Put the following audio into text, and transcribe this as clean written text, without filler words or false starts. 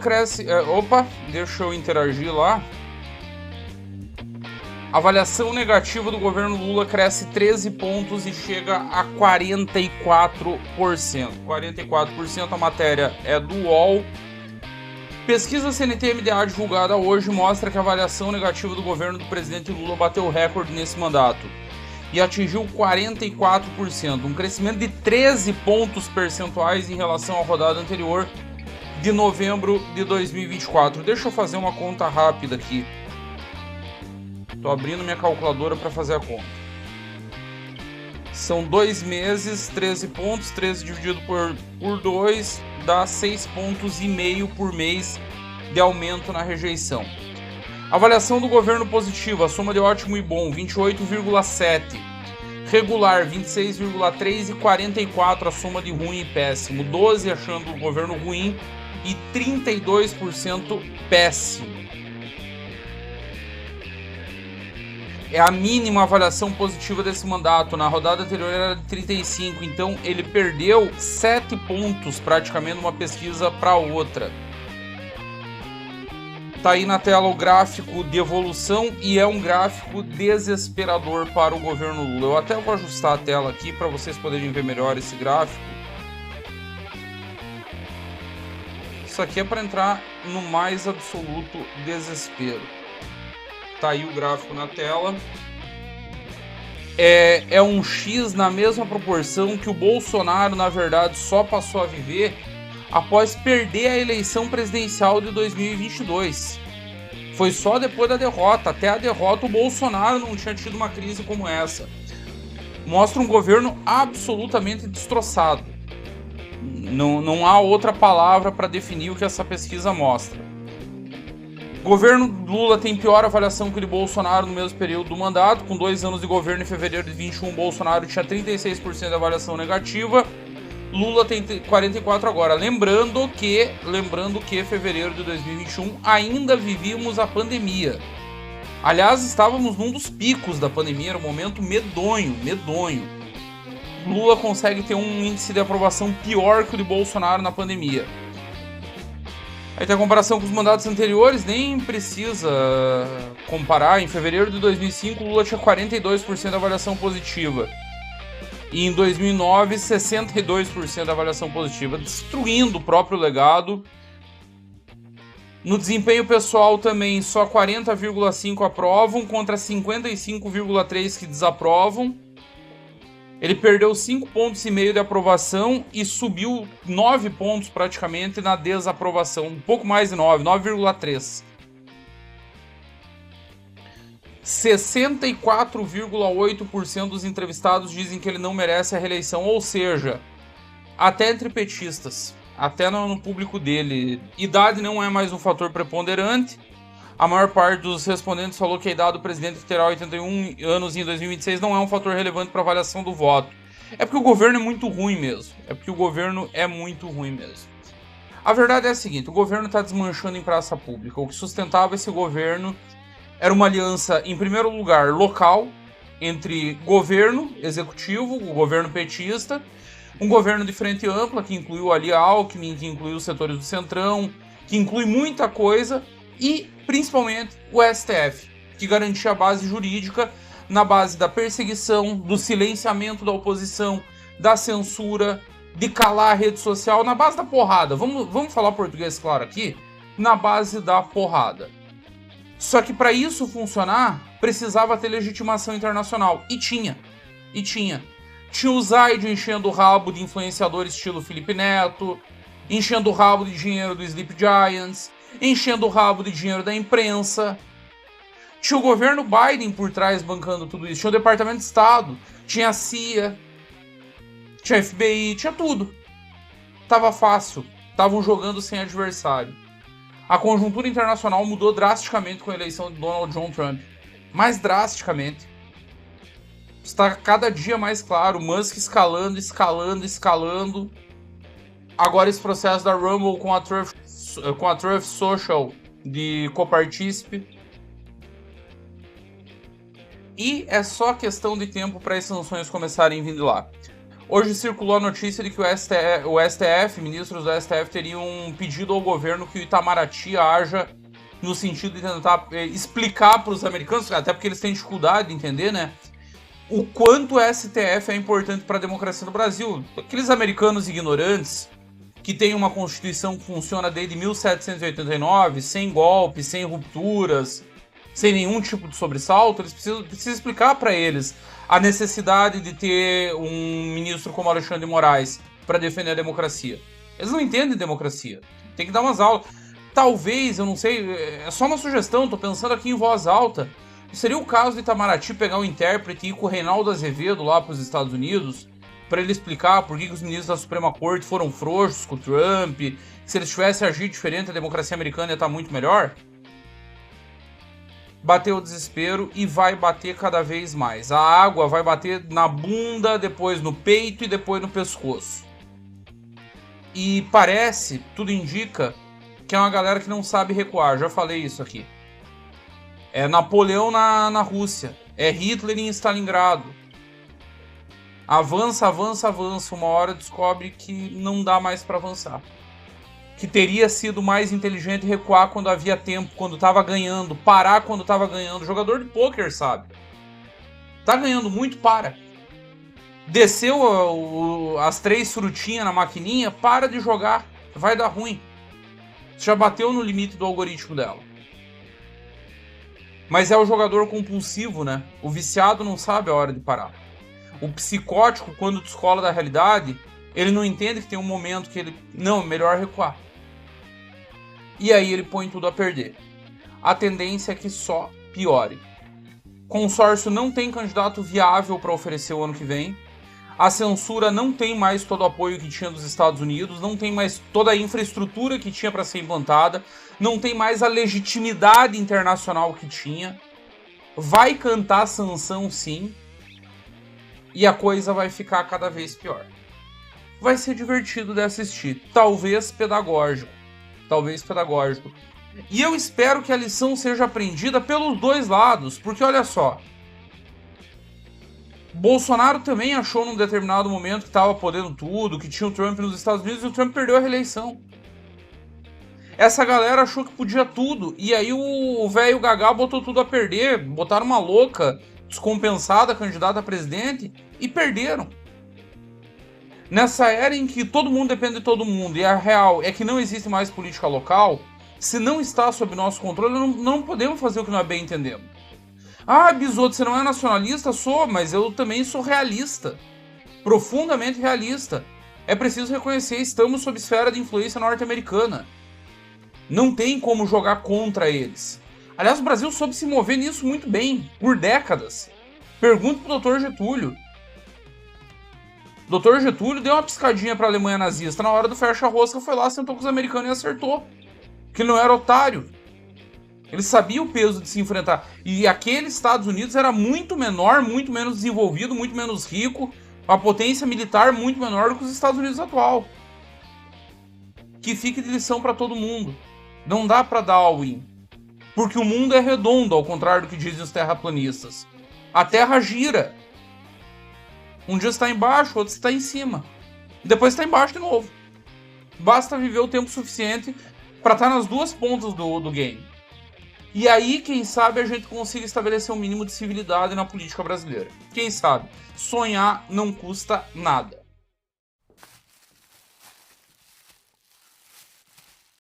cresce... Opa, deixa eu interagir lá. A avaliação negativa do governo Lula cresce 13 pontos e chega a 44%. 44%, a matéria é do UOL. Pesquisa CNT-MDA divulgada hoje mostra que a avaliação negativa do governo do presidente Lula bateu recorde nesse mandato e atingiu 44%, um crescimento de 13 pontos percentuais em relação à rodada anterior de novembro de 2024. Deixa eu fazer uma conta rápida aqui. Estou abrindo minha calculadora para fazer a conta. São 2 meses, 13 pontos, 13 dividido por 2, dá 6,5 pontos por mês de aumento na rejeição. Avaliação do governo positiva, a soma de ótimo e bom, 28,7. Regular, 26,3 e 44 a soma de ruim e péssimo. 12 achando o governo ruim e 32% péssimo. É a mínima avaliação positiva desse mandato. Na rodada anterior era de 35, então ele perdeu 7 pontos praticamente numa pesquisa para outra. Tá aí na tela o gráfico de evolução e é um gráfico desesperador para o governo Lula. Eu até vou ajustar a tela aqui para vocês poderem ver melhor esse gráfico. Isso aqui é para entrar no mais absoluto desespero. Tá aí o gráfico na tela. É um X na mesma proporção que o Bolsonaro, na verdade, só passou a viver após perder a eleição presidencial de 2022. Foi só depois da derrota. Até a derrota o Bolsonaro não tinha tido uma crise como essa. Mostra um governo absolutamente destroçado. Não há outra palavra para definir o que essa pesquisa mostra. O governo Lula tem pior avaliação que o de Bolsonaro no mesmo período do mandato. Com 2 anos de governo, em fevereiro de 21, Bolsonaro tinha 36% de avaliação negativa. Lula tem 44% agora. Lembrando que fevereiro de 2021 ainda vivíamos a pandemia. Aliás, estávamos num dos picos da pandemia, era um momento medonho. Lula consegue ter um índice de aprovação pior que o de Bolsonaro na pandemia. Aí tem a comparação com os mandatos anteriores, nem precisa comparar. Em fevereiro de 2005, Lula tinha 42% de avaliação positiva. E em 2009, 62% de avaliação positiva, destruindo o próprio legado. No desempenho pessoal também, só 40,5% aprovam contra 55,3% que desaprovam. Ele perdeu 5,5 pontos de aprovação e subiu 9 pontos praticamente na desaprovação. Um pouco mais de 9,3. 64,8% dos entrevistados dizem que ele não merece a reeleição, ou seja, até entre petistas, até no público dele. Idade não é mais um fator preponderante. A maior parte dos respondentes falou que a idade do presidente, que terá 81 anos em 2026, não é um fator relevante para a avaliação do voto. É porque o governo é muito ruim mesmo. A verdade é a seguinte, o governo está desmanchando em praça pública. O que sustentava esse governo era uma aliança, em primeiro lugar, local, entre governo executivo, o governo petista, um governo de frente ampla, que incluiu ali a Alckmin, que incluiu os setores do Centrão, que inclui muita coisa, e principalmente o STF, que garantia a base jurídica na base da perseguição, do silenciamento da oposição, da censura, de calar a rede social, na base da porrada. Vamos falar português claro aqui? Na base da porrada. Só que para isso funcionar, precisava ter legitimação internacional. E tinha. Tinha o Zaid enchendo o rabo de influenciadores estilo Felipe Neto, enchendo o rabo de dinheiro do Sleep Giants, enchendo o rabo de dinheiro da imprensa. Tinha o governo Biden por trás bancando tudo isso. Tinha o Departamento de Estado, tinha a CIA, tinha a FBI, tinha tudo. Tava fácil, estavam jogando sem adversário. A conjuntura internacional mudou drasticamente com a eleição de Donald John Trump. Mais drasticamente. Está cada dia mais claro, Musk escalando. Agora esse processo da Rumble com a Truth Social de copartícipe. E é só questão de tempo para as sanções começarem a vir de lá. Hoje circulou a notícia de que o STF, ministros do STF, teriam pedido ao governo que o Itamaraty haja no sentido de tentar explicar para os americanos, até porque eles têm dificuldade de entender, né? O quanto o STF é importante para a democracia do Brasil. Aqueles americanos ignorantes que têm uma Constituição que funciona desde 1789, sem golpes, sem rupturas, sem nenhum tipo de sobressalto, eles precisam explicar para eles a necessidade de ter um ministro como Alexandre de Moraes para defender a democracia. Eles não entendem democracia. Tem que dar umas aulas. Talvez, eu não sei, é só uma sugestão, tô pensando aqui em voz alta. Seria o caso de Itamaraty pegar um intérprete e ir com o Reinaldo Azevedo lá para os Estados Unidos para ele explicar por que os ministros da Suprema Corte foram frouxos com o Trump, que se eles tivessem agido diferente a democracia americana ia estar muito melhor? Bateu o desespero e vai bater cada vez mais. A água vai bater na bunda, depois no peito e depois no pescoço. E parece, tudo indica, que é uma galera que não sabe recuar. Já falei isso aqui. É Napoleão na Rússia. É Hitler em Stalingrado. Avança, avança, avança. Uma hora descobre que não dá mais para avançar. Que teria sido mais inteligente recuar quando havia tempo, quando tava ganhando, parar quando tava ganhando. Jogador de pôquer, sabe? Tá ganhando muito, para. Desceu as 3 frutinhas na maquininha, para de jogar. Vai dar ruim. Você já bateu no limite do algoritmo dela. Mas é o jogador compulsivo, né? O viciado não sabe a hora de parar. O psicótico, quando descola da realidade, ele não entende que tem um momento que ele... Não, é melhor recuar. E aí ele põe tudo a perder. A tendência é que só piore. Consórcio não tem candidato viável para oferecer o ano que vem. A censura não tem mais todo o apoio que tinha dos Estados Unidos, não tem mais toda a infraestrutura que tinha para ser implantada, não tem mais a legitimidade internacional que tinha. Vai cantar sanção, sim, e a coisa vai ficar cada vez pior. Vai ser divertido de assistir, talvez pedagógico. E eu espero que a lição seja aprendida pelos dois lados, porque olha só, Bolsonaro também achou num determinado momento que estava podendo tudo, que tinha o Trump nos Estados Unidos, e o Trump perdeu a reeleição. Essa galera achou que podia tudo, e aí o velho Gagá botou tudo a perder, botaram uma louca, descompensada, candidata a presidente, e perderam. Nessa era em que todo mundo depende de todo mundo, e a real é que não existe mais política local, se não está sob nosso controle, não podemos fazer o que nós bem entendemos. Ah, Bisotto, você não é nacionalista? Sou, mas eu também sou realista. Profundamente realista. É preciso reconhecer, estamos sob esfera de influência norte-americana. Não tem como jogar contra eles. Aliás, o Brasil soube se mover nisso muito bem, por décadas. Pergunta pro Dr. Getúlio. Dr. Getúlio deu uma piscadinha para a Alemanha nazista. Na hora do fecha-rosca, foi lá, sentou com os americanos e acertou. Que ele não era otário. Ele sabia o peso de se enfrentar. E aquele Estados Unidos era muito menor, muito menos desenvolvido, muito menos rico. A potência militar muito menor do que os Estados Unidos atual. Que fique de lição para todo mundo. Não dá para dar all-in. Porque o mundo é redondo, ao contrário do que dizem os terraplanistas. A Terra gira. Um dia você está embaixo, outro você está em cima. E depois você está embaixo de novo. Basta viver o tempo suficiente para estar nas duas pontas do game. E aí, quem sabe, a gente consiga estabelecer um mínimo de civilidade na política brasileira. Quem sabe? Sonhar não custa nada.